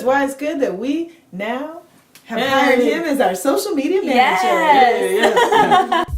That's why it's good that we now have hired him as our social media manager. Yes.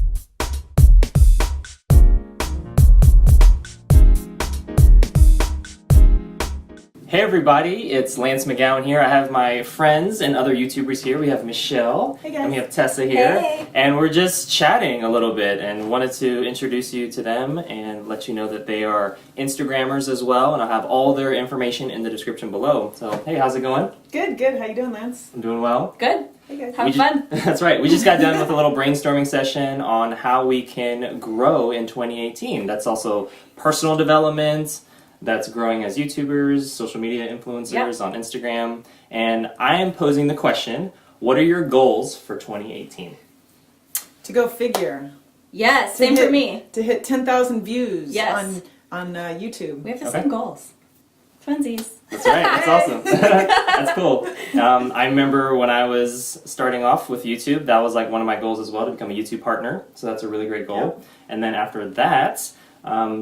Hey everybody, it's Lance McGowan here. I have my friends and other YouTubers here. We have Michelle, hey guys. And we have Tessa here, Hey. And we're just chatting a little bit and wanted to introduce you to them and let you know that they are Instagrammers as well, and I'll have all their information in the description below. So, hey, how's it going? Good, good. How you doing, Lance? I'm doing well. Good. Hey guys. Have fun. That's right. We just got done with a little brainstorming session on how we can grow in 2018. That's also personal development. That's growing as YouTubers, social media influencers on Instagram. And I am posing the question, what are your goals for 2018? To go figure. Yes, same for me. To hit 10,000 views Yes. on YouTube. We have the same goals. Twinsies. That's right. That's awesome. That's cool. I remember when I was starting off with YouTube, that was like one of my goals as well, to become a YouTube partner. So that's a really great goal. Yeah. And then after that,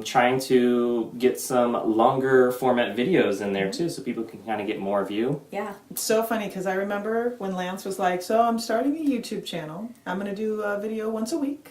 trying to get some longer format videos in there too, so people can kind of get more view. Yeah. It's so funny because I remember when Lance was like, so I'm starting a YouTube channel. I'm going to do a video once a week.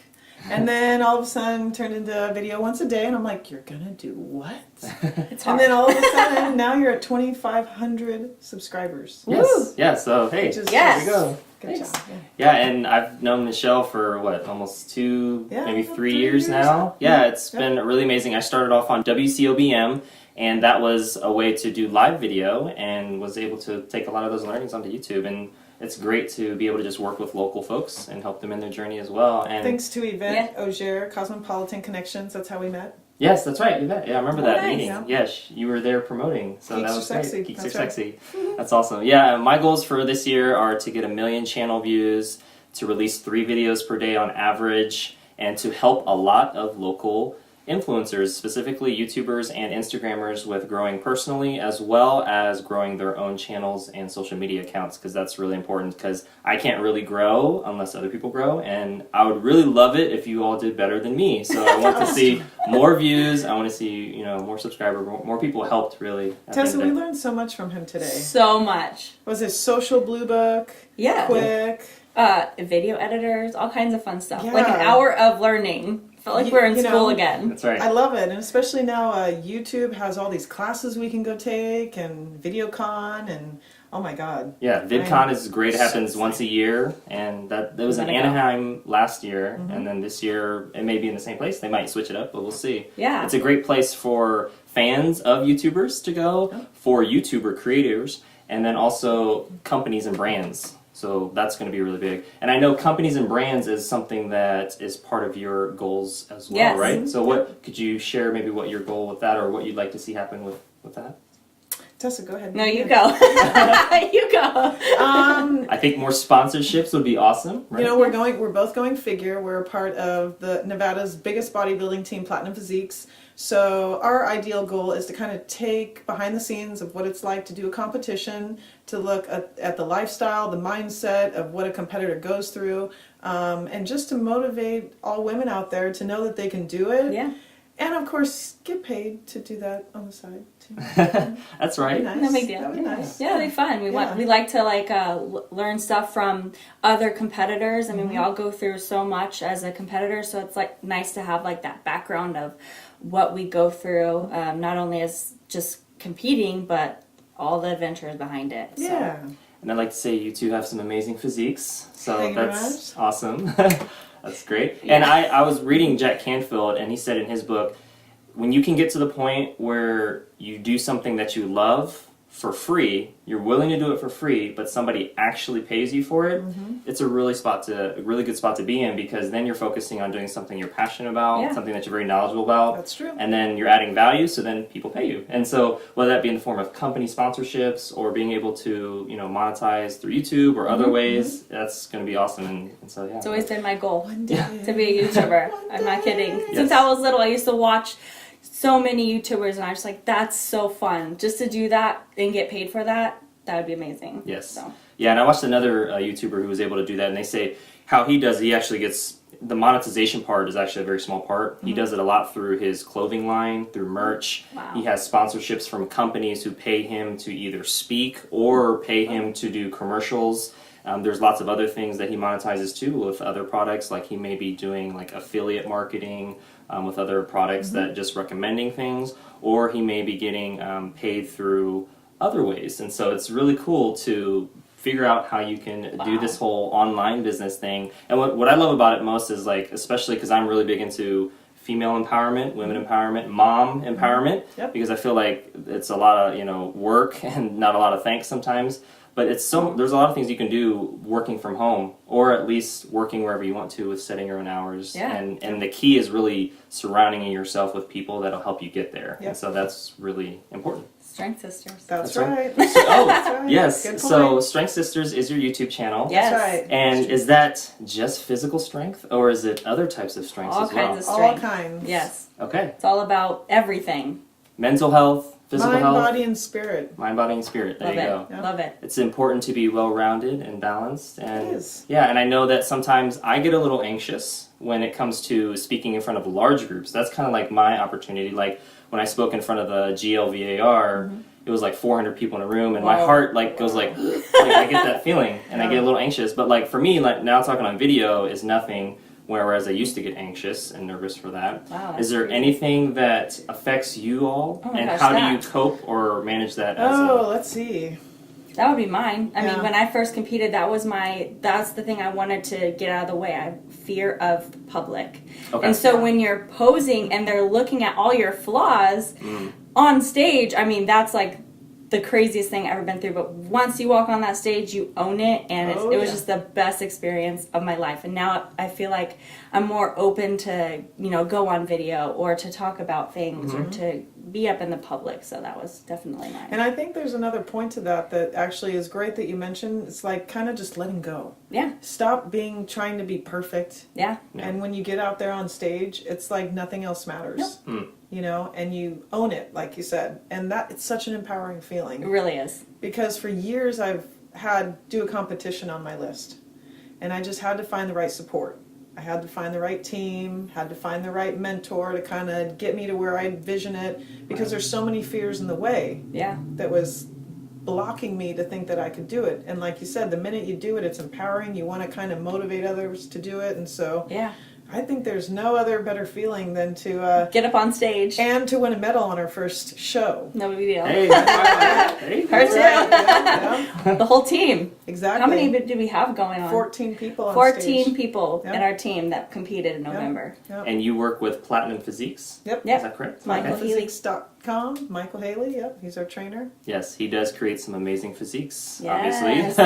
And then all of a sudden turned into a video once a day, and I'm like, you're going to do what? It's hard. And then all of a sudden, now you're at 2,500 subscribers. Yes. Woo! Yeah, so hey, Which is Yes. there you go. Good Thanks. job. Yeah, and I've known Michelle for what, almost maybe 3 3 years years now. Yeah, it's Yeah. been really amazing. I started off on WCOBM, and that was a way to do live video, and was able to take a lot of those learnings onto YouTube. And it's great to be able to just work with local folks and help them in their journey as well. And Thanks to Yvette Auger, Cosmopolitan Connections, that's how we met. yes, that's right. You bet. Yeah, I remember that nice. meeting. Yeah. Yes, you were there promoting, so Geeks that are was sexy. great. Geeks That's are right. sexy. That's awesome. Yeah, my goals for this year are to get 1 million channel views, to release 3 videos per day on average, and to help a lot of local influencers, specifically YouTubers and Instagrammers, with growing personally as well as growing their own channels and social media accounts, because that's really important, because I can't really grow unless other people grow, and I would really love it if you all did better than me. So I want to see more views, I want to see, more subscribers, more people helped really. Tessa, we learned so much from him today. So much. Was it Social Blue Book? Yeah. Quick. Video editors, all kinds of fun stuff. Yeah. Like an hour of learning. Felt like we're in You school know, again. That's right. I love it, and especially now YouTube has all these classes we can go take, and VideoCon, and oh my god. Yeah, VidCon is great. It so happens once a year, and that was in Gotta go. Anaheim last year, and then this year it may be in the same place. They might switch it up, but we'll see. Yeah. It's a great place for fans of YouTubers to go, for YouTuber creators, and then also companies and brands. So that's going to be really big. And I know companies and brands is something that is part of your goals as well, Yes. right? So what could you share maybe what your goal with that, or what you'd like to see happen with that? Tessa, go ahead. No, you go. You go. I think more sponsorships would be awesome, right? We're both going figure. We're a part of the Nevada's biggest bodybuilding team, Platinum Physiques. So our ideal goal is to kind of take behind the scenes of what it's like to do a competition, to look at the lifestyle, the mindset of what a competitor goes through, and just to motivate all women out there to know that they can do it. Yeah. And of course, get paid to do that on the side too. That's right. Nice. No big deal. That'd be nice. Yeah, it'd be fun. We like to learn stuff from other competitors. I mean, we all go through so much as a competitor, so it's like nice to have like that background of what we go through, not only as just competing, but all the adventures behind it. So. Yeah. And I'd like to say you two have some amazing physiques, so Thank you very that's much. awesome. That's great. Yeah. And I was reading Jack Canfield, and he said in his book, when you can get to the point where you do something that you love for free, you're willing to do it for free, but somebody actually pays you for it, it's a really good spot to be in, because then you're focusing on doing something you're passionate about, something that you're very knowledgeable about. That's true. And then you're adding value, so then people pay you. And so whether that be in the form of company sponsorships or being able to, monetize through YouTube or other ways, that's going to be awesome. And so, yeah. It's always been my goal One day. to be a YouTuber. I'm not kidding. Since I was little, I used to watch so many YouTubers, and I was like, that's so fun. Just to do that and get paid for that, that would be amazing. Yes. So. Yeah, and I watched another YouTuber who was able to do that, and they say how he does it, he actually gets the monetization part is actually a very small part. He does it a lot through his clothing line, through merch. Wow. He has sponsorships from companies who pay him to either speak or pay him to do commercials. There's lots of other things that he monetizes too with other products, like he may be doing like affiliate marketing with other products that just recommending things, or he may be getting paid through other ways. And so it's really cool to figure out how you can do this whole online business thing. And what I love about it most is like, especially because I'm really big into female empowerment, women empowerment, mom empowerment, because I feel like it's a lot of, you know, work and not a lot of thanks sometimes. But it's there's a lot of things you can do working from home, or at least working wherever you want to with setting your own hours. Yeah. And the key is really surrounding yourself with people that'll help you get there. Yep. And so that's really important. Strength Sisters. That's right. right. Oh, That's right. yes. Good So point. Strength Sisters is your YouTube channel. Yes. That's right. And is that just physical strength, or is it other types of strengths All as well? kinds of All strength. kinds. Yes. Okay. It's all about everything. Mental health, physical Mind, health, body, and spirit. mind, body, and spirit. There Love you it. go. Yeah. Love it. It's important to be well-rounded and balanced. And It is. yeah, and I know that sometimes I get a little anxious when it comes to speaking in front of large groups. That's kind of like my opportunity. Like when I spoke in front of the GLVAR, it was like 400 people in a room, and my Whoa. heart like goes like I get that feeling, and I get a little anxious. But like for me, like now talking on video is nothing. Whereas I used to get anxious and nervous for that. Wow, Is that's there crazy. anything that affects you all, Oh my and gosh, how do that. you cope or manage that? Oh, let's see. That would be mine. I Yeah. mean, when I first competed, that's the thing I wanted to get out of the way. I have fear of the public. Okay. And so when you're posing and they're looking at all your flaws on stage, I mean, that's like the craziest thing I've ever been through. But once you walk on that stage, you own it, and Oh, it was yeah. just the best experience of my life. And now I feel like I'm more open to, go on video or to talk about things or to be up in the public. So that was definitely mine. And I think there's another point to that actually is great that you mentioned. It's like kind of just letting go. Yeah, Stop trying to be perfect. yeah. Yeah. And when you get out there on stage, it's like nothing else matters. And you own it, like you said. And it's such an empowering It feeling. really is. Because for years I've had do a competition on my list. And I just had to find the right support. I had to find the right team, had to find the right mentor to kind of get me to where I envision it. Because there's so many fears in the way Yeah. that was blocking me to think that I could do it. And like you said, the minute you do it, it's empowering. You want to kind of motivate others to do it. And so Yeah. I think there's no other better feeling than to Get up on stage. and to win a medal on our first show. No big deal. Hey, hey. Her too. Yeah, The whole team. exactly. How many do we have going on? 14 people on 14 stage. people Yep. in our team that competed in November. Yep. And you work with Platinum Physiques? Yep. Yep. Is that correct? Michael Okay. Healy. Physiques.com. Michael Haley, yep, he's our trainer. Yes, he does create some amazing physiques, Yes. obviously.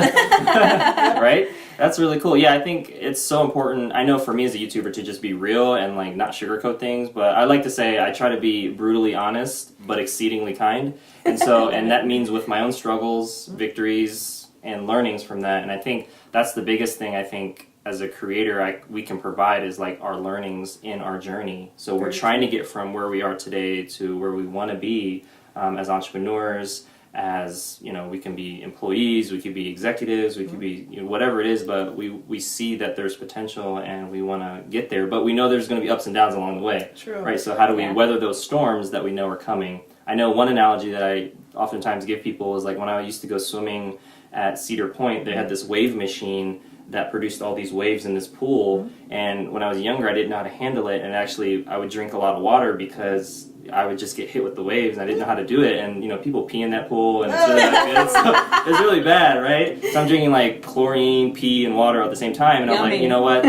Right? That's really cool. Yeah, I think it's so important. I know for me as a YouTuber to just be real and like not sugarcoat things, but I like to say I try to be brutally honest but exceedingly kind. And so and that means with my own struggles, victories, and learnings from that. And I think that's the biggest thing I think as a creator we can provide is like our learnings in our journey. So we're Very trying to get from where we are today to where we want to be as entrepreneurs, as we can be employees, we could be executives, we could be whatever it is, but we see that there's potential and we want to get there, but we know there's going to be ups and downs along the way. True. Right? So how do we Yeah. weather those storms that we know are coming? I know one analogy that I oftentimes give people is like when I used to go swimming at Cedar Point, they had this wave machine that produced all these waves in this pool, and when I was younger I didn't know how to handle it, and actually I would drink a lot of water because I would just get hit with the waves and I didn't know how to do it, and people pee in that pool and it's really not good, so it's really bad, right? So I'm drinking like chlorine, pee, and water at the same time, and I'm like, Yummy. you know what,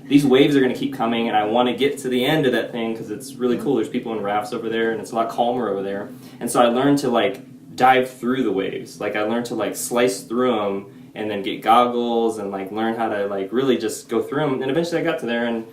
these waves are going to keep coming and I want to get to the end of that thing because it's really cool. There's people in rafts over there and it's a lot calmer over there, and so I learned to like dive through the waves. Like I learned to like slice through them and then get goggles and like learn how to like really just go through them, and eventually I got to there and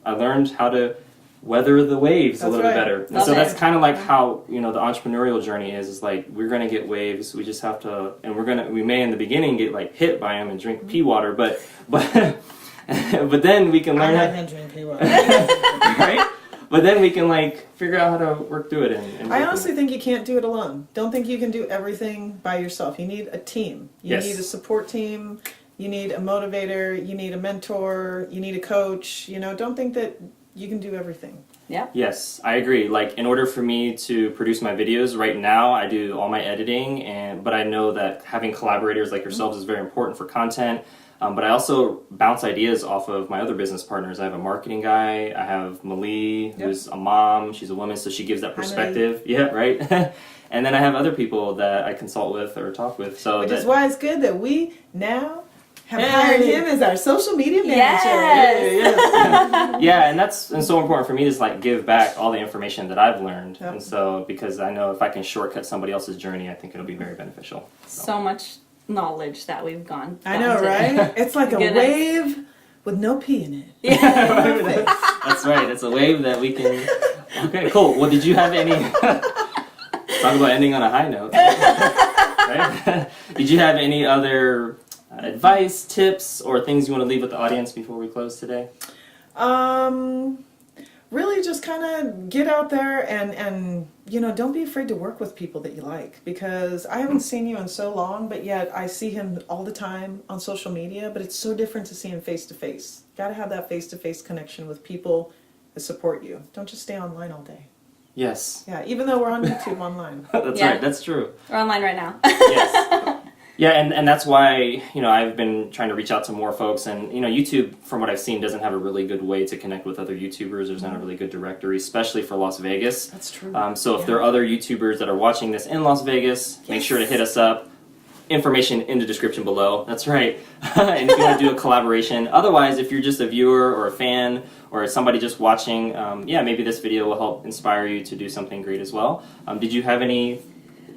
I learned how to weather the waves a That's little right. bit better. And Love so it. that's kind of like how the entrepreneurial journey is like we're gonna get waves. We just have to, and we may in the beginning get like hit by them and drink pea water, but but then we can learn I'm how, not gonna drink pee water. right? But then we can like figure out how to work through it. And I honestly think you can't do it alone. Don't think you can do everything by yourself. You need a team. You Yes. need a support team. you need a motivator, you need a mentor, you need a coach. You know, don't think that you can do everything. Yeah. Yes, I agree. Like, in order for me to produce my videos right now, I do all my editing, but I know that having collaborators like yourselves is very important for content. But I also bounce ideas off of my other business partners. I have a marketing guy. I have Malie, who's a mom. She's a woman, so she gives that perspective. Yeah, right. And then I have other people that I consult with or talk with. So Which is why it's good that we now have hired him as our social media manager. Yeah, and that's so important for me to like give back all the information that I've learned. Yep. And so because I know if I can shortcut somebody else's journey, I think it'll be very beneficial. So much knowledge that we've gone. I know, right? It's like a wave with no P in it. Yeah. That's right. It's a wave that we can. Okay, cool. Well, did you have any? Talk about ending on a high note. Right? Did you have any other advice, tips, or things you want to leave with the audience before we close today? Really just kind of get out there and you know, don't be afraid to work with people that you like, because I haven't seen you in so long, but yet I see him all the time on social media, but it's so different to see him face to face. Got to have that face to face connection with people that support you. Don't just stay online all day. Yes. Yeah, even though we're on YouTube online. That's right. That's true. We're online right now. Yes. Yeah, and that's why, you know, I've been trying to reach out to more folks, and, you know, YouTube, from what I've seen, doesn't have a really good way to connect with other YouTubers. There's not a really good directory, especially for Las Vegas. That's true. So if there are other YouTubers that are watching this in Las Vegas, make sure to hit us up. Information in the description below. That's right. And if you want to do a collaboration. Otherwise, if you're just a viewer or a fan or somebody just watching, yeah, maybe this video will help inspire you to do something great as well. Did you have any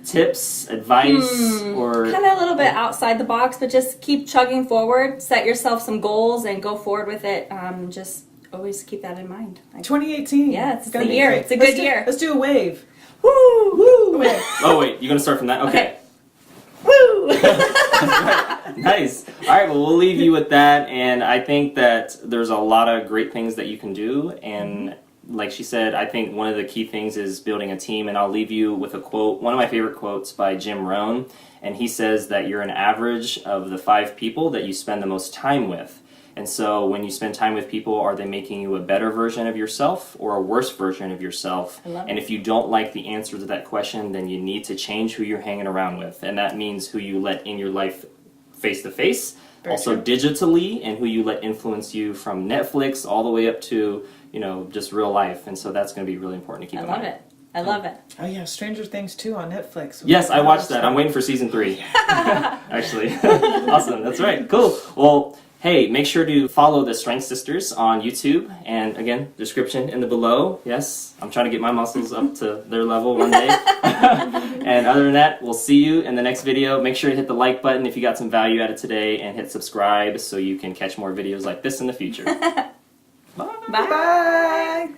tips, advice, or kind of a little bit outside the box, but just keep chugging forward, set yourself some goals and go forward with it. Just always keep that in mind. 2018. Yeah, it's gonna the be year. great. It's a good year. Let's do a wave. Woo! Woo! Wave. Oh wait, you're gonna start from that? Okay. Woo! Nice. All right, well, we'll leave you with that, and I think that there's a lot of great things that you can do, and like she said, I think one of the key things is building a team, and I'll leave you with a quote, one of my favorite quotes by Jim Rohn, and he says that you're an average of the 5 people that you spend the most time with. And so when you spend time with people, are they making you a better version of yourself or a worse version of yourself? And if you don't like the answer to that question, then you need to change who you're hanging around with. And that means who you let in your life face to face, also digitally, and who you let influence you from Netflix all the way up to, you know, just real life. And so that's going to be really important to keep in mind. I love it. Oh yeah, Stranger Things 2 on Netflix. Yes, I watched that. I'm waiting for season 3. Actually. Awesome. That's right. Cool. Well, hey, make sure to follow the Strength Sisters on YouTube. And again, description in the below. Yes, I'm trying to get my muscles up to their level one day. And other than that, we'll see you in the next video. Make sure to hit the like button if you got some value out of today, and hit subscribe so you can catch more videos like this in the future. Bye. Bye. Bye.